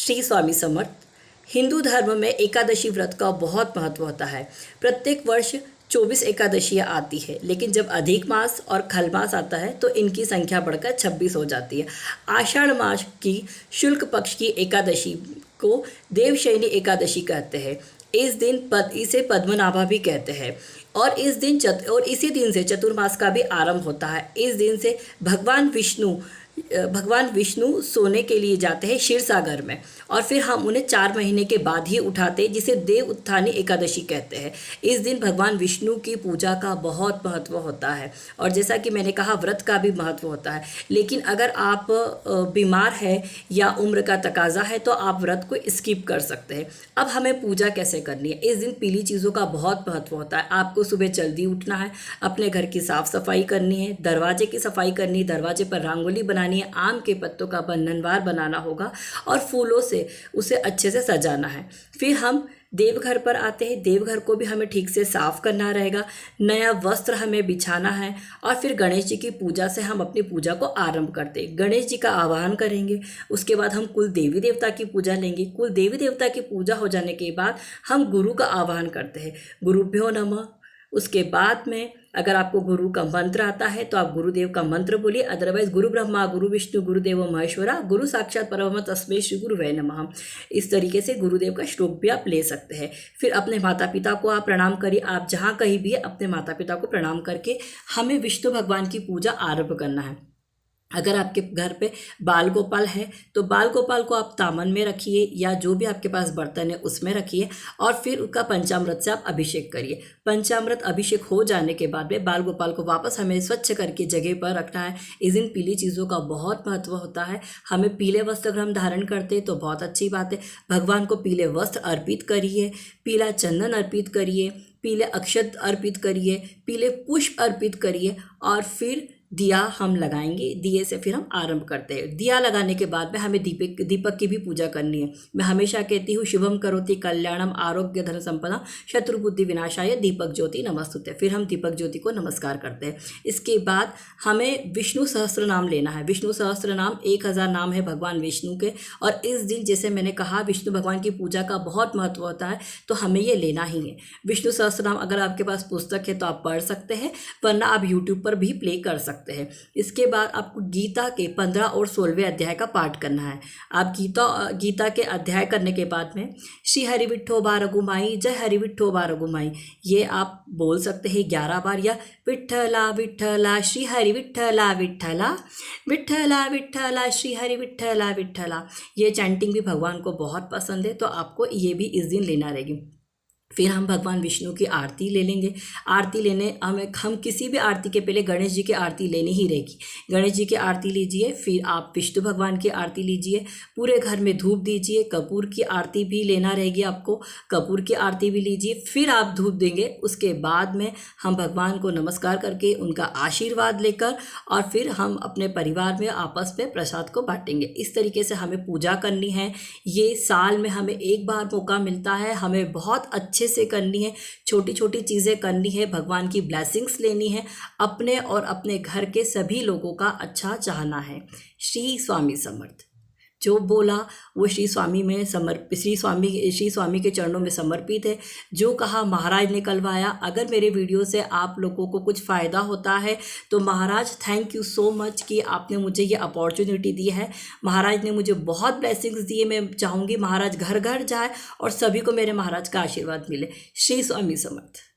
श्री स्वामी समर्थ। हिंदू धर्म में एकादशी व्रत का बहुत महत्व होता है। प्रत्येक वर्ष 24 एकादशियाँ आती है, लेकिन जब अधिक मास और खल मास आता है तो इनकी संख्या बढ़कर 26 हो जाती है। आषाढ़ मास की शुक्ल पक्ष की एकादशी को देवशयनी एकादशी कहते हैं। इस दिन इसे पद्मनाभा भी कहते हैं और इसी दिन से चतुर्मास का भी आरंभ होता है। इस दिन से भगवान विष्णु सोने के लिए जाते हैं क्षीर सागर में और फिर हम उन्हें 4 महीने के बाद ही उठाते हैं, जिसे देव उत्थानी एकादशी कहते हैं। इस दिन भगवान विष्णु की पूजा का बहुत महत्व होता है और जैसा कि मैंने कहा व्रत का भी महत्व होता है। लेकिन अगर आप बीमार है या उम्र का तकाजा है तो आप व्रत को स्किप कर सकते हैं। अब हमें पूजा कैसे करनी है? इस दिन पीली चीज़ों का बहुत महत्व होता है। आपको सुबह जल्दी उठना है, अपने घर की साफ सफाई करनी है, दरवाजे की सफाई करनी है, दरवाजे पर रंगोली बनानी है, आम के पत्तों का बंधनवार बनाना होगा और फूलों से उसे अच्छे से सजाना है। फिर हम देवघर पर आते हैं। देवघर को भी हमें ठीक से साफ करना रहेगा, नया वस्त्र हमें बिछाना है और फिर गणेश जी की पूजा से हम अपनी पूजा को आरंभ करते हैं। गणेश जी का आवाहन करेंगे, उसके बाद हम कुल देवी देवता की पूजा लेंगे। कुल देवी देवता की पूजा हो जाने के बाद हम गुरु का आवाहन करते हैं, गुरुभ्यो नमः। उसके बाद में अगर आपको गुरु का मंत्र आता है तो आप गुरुदेव का मंत्र बोलिए, अदरवाइज गुरु ब्रह्मा गुरु विष्णु गुरुदेवो महेश्वरा गुरु साक्षात परब्रह्म तस्मै श्री गुरुवे नमः। इस तरीके से गुरुदेव का श्लोक भी आप ले सकते हैं। फिर अपने माता पिता को आप प्रणाम करिए। आप जहाँ कहीं भी अपने माता पिता को प्रणाम करके हमें विष्णु भगवान की पूजा आरंभ करना है। अगर आपके घर पे बाल गोपाल है तो बाल गोपाल को आप तामन में रखिए या जो भी आपके पास बर्तन है उसमें रखिए और फिर उसका पंचामृत से आप अभिषेक करिए। पंचामृत अभिषेक हो जाने के बाद में बाल गोपाल को वापस हमें स्वच्छ करके जगह पर रखना है। इस दिन पीली चीज़ों का बहुत महत्व होता है। हमें पीले वस्त्र अगर हम धारण करते हैं तो बहुत अच्छी बात है। भगवान को पीले वस्त्र अर्पित करिए, पीला चंदन अर्पित करिए, पीले अक्षत अर्पित करिए, पीले पुष्प अर्पित करिए और फिर दिया हम लगाएंगे। दिए से फिर हम आरंभ करते हैं। दिया लगाने के बाद में हमें दीपक की भी पूजा करनी है। मैं हमेशा कहती हूँ शुभम करोति कल्याणम आरोग्य धन संपदा शत्रु बुद्धि विनाशाय दीपक ज्योति नमस्तुते। फिर हम दीपक ज्योति को नमस्कार करते हैं। इसके बाद हमें विष्णु सहस्त्र नाम लेना है। विष्णु सहस्त्र नाम 1000 नाम है भगवान विष्णु के और इस दिन जैसे मैंने कहा विष्णु भगवान की पूजा का बहुत महत्व होता है तो हमें ये लेना ही है। विष्णु सहस्त्र नाम अगर आपके पास पुस्तक है तो आप पढ़ सकते हैं, वरना आप यूट्यूब पर भी प्ले कर सकते हैं। इसके बाद आपको गीता के 15 और 16वें अध्याय का पाठ करना है। आप गीता के अध्याय करने के बाद में श्री हरि विठ्ठो बारगुमाई जय हरि विठ्ठो बारगुमाई ये आप बोल सकते हैं 11 बार, या विठ्ठला विठ्ठला श्री हरि विठ्ठला विठ्ठला विठ्ठला विठ्ठला श्री हरि विठ्ठला विठ्ठला। ये चैंटिंग भी भगवान को बहुत पसंद है तो आपको ये भी इस दिन लेना रहेगी। फिर हम भगवान विष्णु की आरती ले लेंगे। आरती लेने हम किसी भी आरती के पहले गणेश जी की आरती लेनी ही रहेगी। गणेश जी की आरती लीजिए, फिर आप विष्णु भगवान की आरती लीजिए, पूरे घर में धूप दीजिए। कपूर की आरती भी लेना रहेगी आपको, कपूर की आरती भी लीजिए, फिर आप धूप देंगे। उसके बाद में हम भगवान को नमस्कार करके उनका आशीर्वाद लेकर और फिर हम अपने परिवार में आपस में प्रसाद को बांटेंगे। इस तरीके से हमें पूजा करनी है। ये साल में हमें एक बार मौका मिलता है, हमें बहुत अच्छे से करनी है। छोटी छोटी चीज़ें करनी है, भगवान की ब्लेसिंग्स लेनी है, अपने और अपने घर के सभी लोगों का अच्छा चाहना है। श्री स्वामी समर्थ। जो बोला वो श्री स्वामी के चरणों में समर्पित है। जो कहा महाराज ने कलवाया। अगर मेरे वीडियो से आप लोगों को कुछ फ़ायदा होता है तो महाराज थैंक यू सो मच कि आपने मुझे ये अपॉर्चुनिटी दी है। महाराज ने मुझे बहुत ब्लेसिंग्स दिए। मैं चाहूँगी महाराज घर घर जाए और सभी को मेरे महाराज का आशीर्वाद मिले। श्री स्वामी समर्थ।